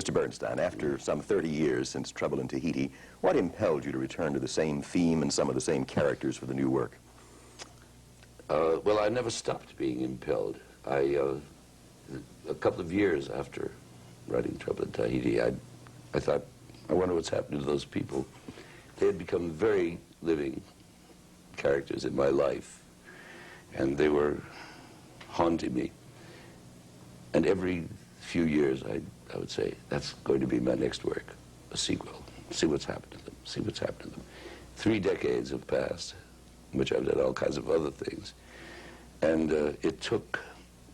Mr. Bernstein, after some 30 years since Trouble in Tahiti, what impelled you to return to the same theme and some of the same characters for the new work? Well, I never stopped being impelled. A couple of years after writing Trouble in Tahiti, I thought, I wonder what's happening to those people. They had become very living characters in my life, and they were haunting me. And every few years, I would say, that's going to be my next work, a sequel. See what's happened to them, see what's happened to them. 3 decades have passed, in which I've done all kinds of other things. And it took,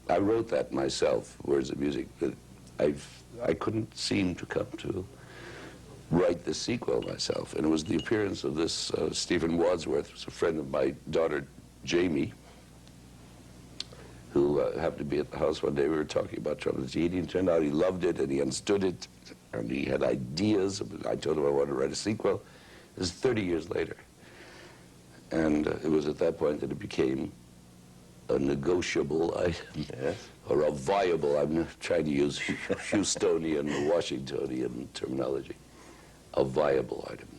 I wrote that myself, words and music, but I couldn't seem to come to write the sequel myself. And it was the appearance of this Stephen Wadsworth, who's a friend of my daughter, Jamie, who happened to be at the house one day. We were talking about Trouble in Tahiti, and it turned out he loved it and he understood it and he had ideas. I told him I wanted to write a sequel. This is 30 years later. And it was at that point that it became a negotiable item, yes, or a viable, I'm trying to use Houstonian, Washingtonian terminology, a viable item.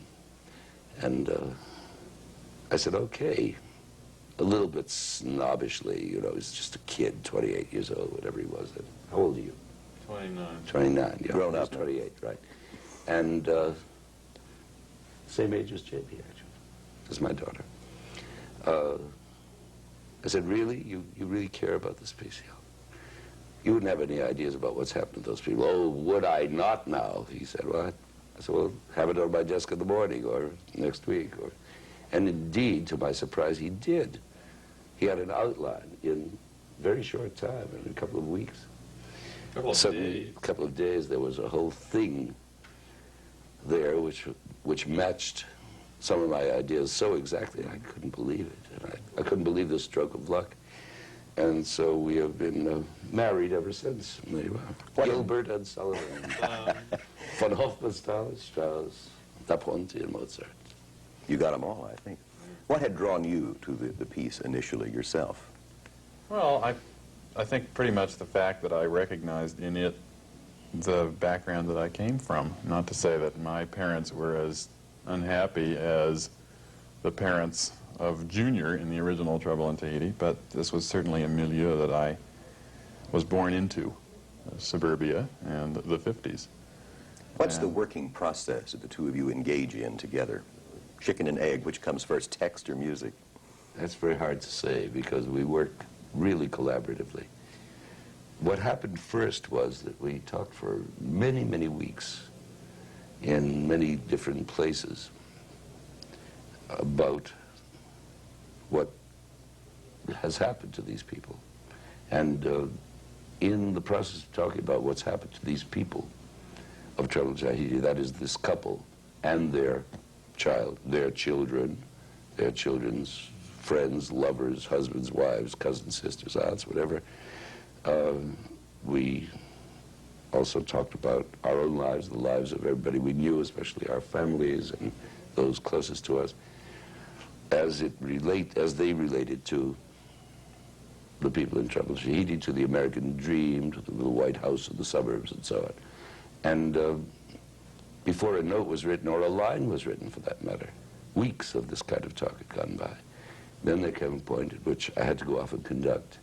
And I said, okay. A little bit snobbishly, you know, he's just a kid, 28 years old, whatever he was then. How old are you? 29. 29, yeah. Grown up. 28, right. And same age as JP, actually. This is my daughter. I said, really? You really care about this piece? Yeah. You wouldn't have any ideas about what's happened to those people. Oh, would I not now? He said, what? I said, well, have it on my desk in the morning or next week. And indeed, to my surprise, he did. He had an outline in a very short time, in a couple of weeks. A couple of days, there was a whole thing there which matched some of my ideas so exactly, I couldn't believe it. And I couldn't believe the stroke of luck. And so we have been married ever since. Gilbert and Sullivan, von Hofmannsthal, Strauss, Da Ponte, and Mozart. You got them all, I think. What had drawn you to the piece initially yourself? Well, I think pretty much the fact that I recognized in it the background that I came from. Not to say that my parents were as unhappy as the parents of Junior in the original Trouble in Tahiti, but this was certainly a milieu that I was born into, suburbia and the 50s. What's the working process that the two of you engage in together? Chicken and egg, which comes first, text or music? That's very hard to say because we work really collaboratively. What happened first was that we talked for many, many weeks in many different places about what has happened to these people. And in the process of talking about what's happened to these people of Trouble in Tahiti, that is this couple and their child, their children, their children's friends, lovers, husbands, wives, cousins, sisters, aunts, whatever. We also talked about our own lives, the lives of everybody we knew, especially our families and those closest to us, as they related to the people in Trouble in Tahiti, to the American dream, to the little white house in the suburbs, and so on. And before a note was written, or a line was written for that matter, weeks of this kind of talk had gone by. Then there came a point at which I had to go off and conduct.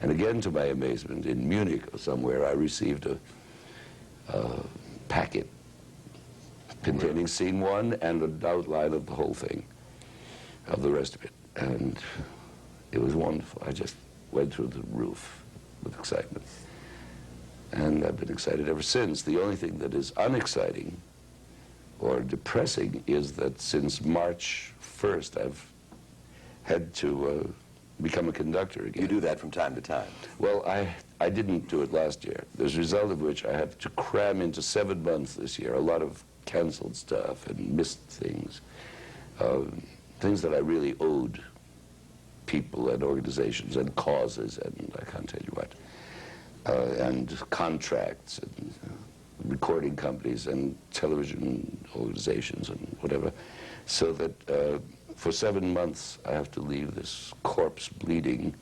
And again, to my amazement, in Munich or somewhere, I received a packet containing scene 1 and an outline of the whole thing, of the rest of it. And it was wonderful. I just went through the roof with excitement. And I've been excited ever since. The only thing that is unexciting or depressing is that since March 1st, I've had to become a conductor again. You do that from time to time? Well, I didn't do it last year. As a result of which I have to cram into 7 months this year a lot of canceled stuff and missed things. Things that I really owed people and organizations and causes and I can't tell you what. And contracts and recording companies and television organizations and whatever. So that for 7 months I have to leave this corpse bleeding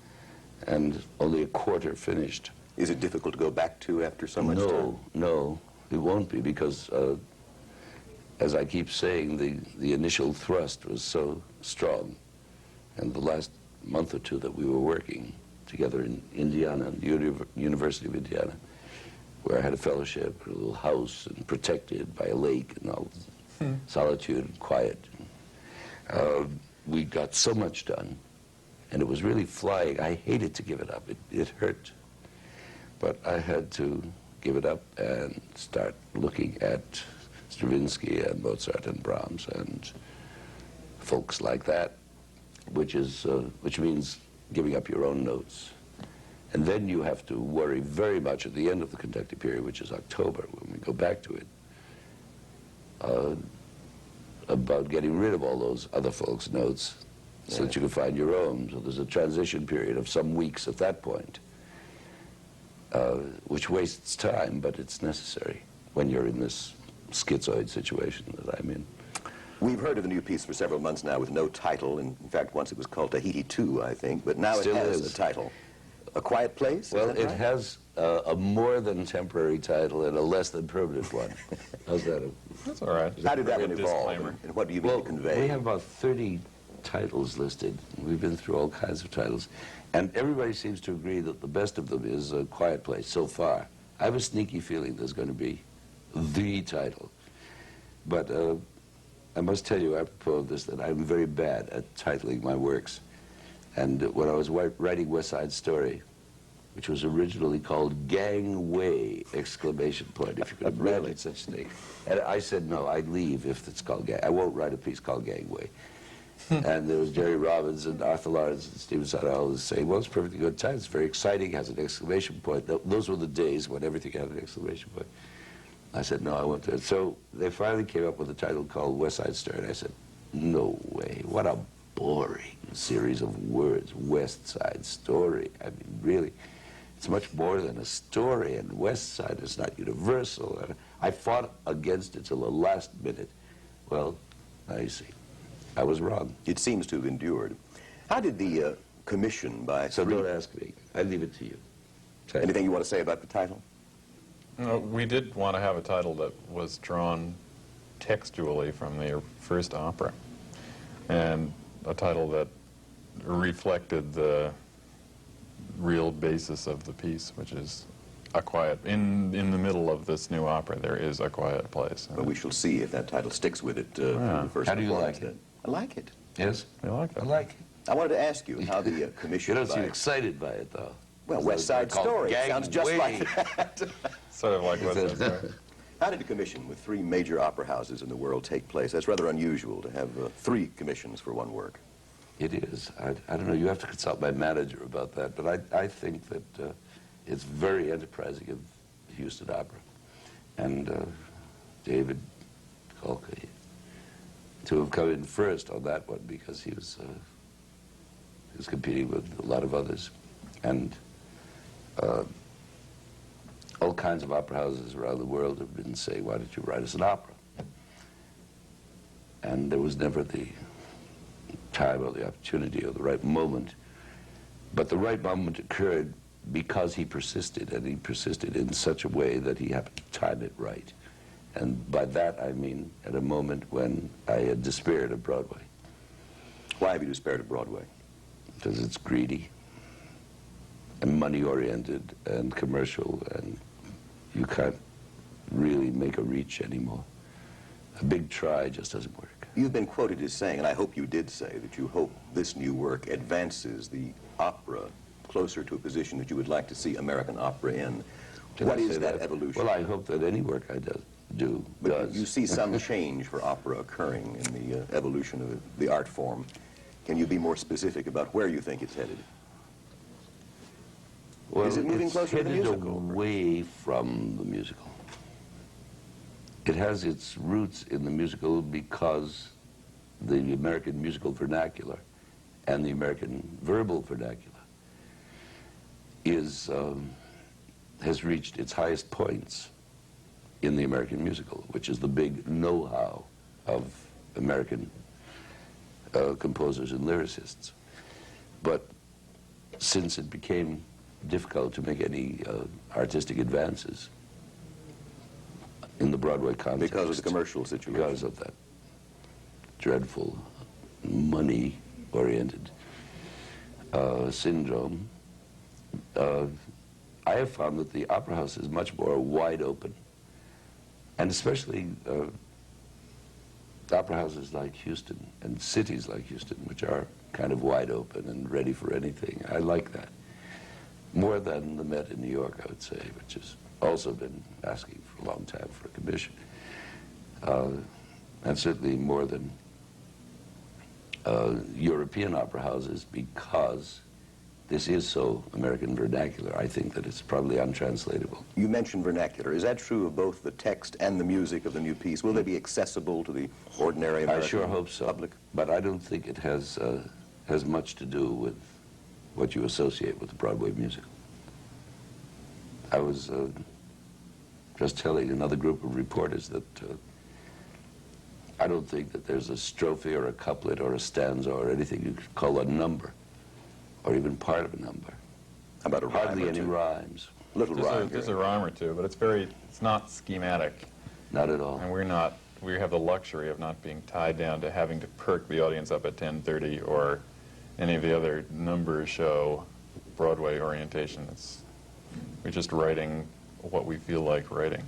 and only a quarter finished. Is it difficult to go back to after so much time? No. It won't be, because as I keep saying, the initial thrust was so strong. And the last month or two that we were working together in Indiana, the University of Indiana, where I had a fellowship, a little house, and protected by a lake and all solitude and quiet. We got so much done, and it was really flying. I hated to give it up. It hurt. But I had to give it up and start looking at Stravinsky and Mozart and Brahms and folks like that, which means giving up your own notes. And then you have to worry very much at the end of the conducting period, which is October, when we go back to it, about getting rid of all those other folks' notes so that you can find your own. So there's a transition period of some weeks at that point, which wastes time, but it's necessary when you're in this schizoid situation that I'm in. We've heard of the new piece for several months now with no title. In fact, once it was called Tahiti 2, I think, but now Still it has is. a title. A Quiet Place? Well, Is that it right? has a more than temporary title and a less than permanent one. How's that? That's all right. How did that one Good evolve, disclaimer. and what do you mean Well, to convey? we have about 30 titles listed. We've been through all kinds of titles. And everybody seems to agree that the best of them is A Quiet Place so far. I have a sneaky feeling there's going to be the title. But I must tell you, apropos of this, that I'm very bad at titling my works. And when I was writing West Side Story, which was originally called Gangway, exclamation point, if you could imagine Really? such a thing. And I said, no, I'd leave if it's called Gang. I won't write a piece called Gangway. And there was Jerry Robbins and Arthur Lawrence and Stephen Wadsworth saying, well, it's a perfectly good title. It's very exciting, has an exclamation point. Those were the days when everything had an exclamation point. I said, no, I won't do it. So they finally came up with a title called West Side Story. And I said, no way. What a boring series of words. West Side Story. I mean, really. It's much more than a story, and West Side is not universal. And I fought against it till the last minute. Well, now you see, I was wrong. It seems to have endured. How did the commission by So three... don't ask me. I leave it to you. Tell Anything you want to say about the title? We did want to have a title that was drawn textually from the first opera, and a title that reflected the real basis of the piece, which is a quiet, in the middle of this new opera, there is a quiet place. But we shall see if that title sticks with it through the first How do you performance. like it? I like it. Yes? We like that. I like it. I wanted to ask you how the You commission don't seem by... excited by it, though. Well, West Side Called Story Gang sounds just Way. like that. Sort of like West Side Story. How did a commission with 3 major opera houses in the world take place? That's rather unusual to have 3 commissions for one work. It is. I don't know. You have to consult my manager about that. But I think that it's very enterprising of the Houston Opera. And David Kolke to have come in first on that one, because he was competing with a lot of others. And all kinds of opera houses around the world have been saying, why don't you write us an opera? And there was never the time or the opportunity or the right moment. But the right moment occurred because he persisted, and he persisted in such a way that he happened to time it right. And by that I mean at a moment when I had despaired of Broadway. Why have you despaired of Broadway? Because it's greedy and money-oriented and commercial, and you can't really make a reach anymore. A big try just doesn't work. You've been quoted as saying, and I hope you did say, that you hope this new work advances the opera closer to a position that you would like to see American opera in. Did What I is say that evolution? Well, I hope that any work I do But does. you see some change for opera occurring in the evolution of the art form. Can you be more specific about where you think it's headed? Well, Is it moving it's closer to the headed musical? away from the musical. It has its roots in the musical because the American musical vernacular and the American verbal vernacular has reached its highest points in the American musical, which is the big know-how of American composers and lyricists. But since it became difficult to make any artistic advances, in the Broadway context. Because of the commercial situation. Because of that dreadful money-oriented syndrome. I have found that the Opera House is much more wide open, and especially opera houses like Houston and cities like Houston, which are kind of wide open and ready for anything. I like that. More than the Met in New York, I would say, which has also been asking for a long time for a commission. And certainly more than European opera houses, because this is so American vernacular. I think that it's probably untranslatable. You mentioned vernacular. Is that true of both the text and the music of the new piece? Will they be accessible to the ordinary American I sure hope so. public? But I don't think it has much to do with what you associate with the Broadway musical. I was just telling another group of reporters that I don't think that there's a strophe or a couplet or a stanza or anything you could call a number, or even part of a number. How about a rhyme Hardly or any two? rhymes. Little rhyme There's a here. rhyme or two, but it's not schematic. Not at all. And we have the luxury of not being tied down to having to perk the audience up at 10:30 or any of the other number show Broadway orientation. We're just writing what we feel like writing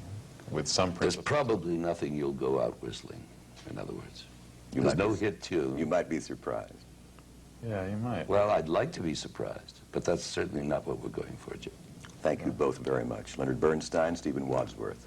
with some There's principle. probably nothing you'll go out whistling, in other words. You There's might no be- hit tune. You might be surprised. Yeah, you might. Well, I'd like to be surprised, but that's certainly not what we're going for, Jim. Thank you both very much. Leonard Bernstein, Stephen Wadsworth.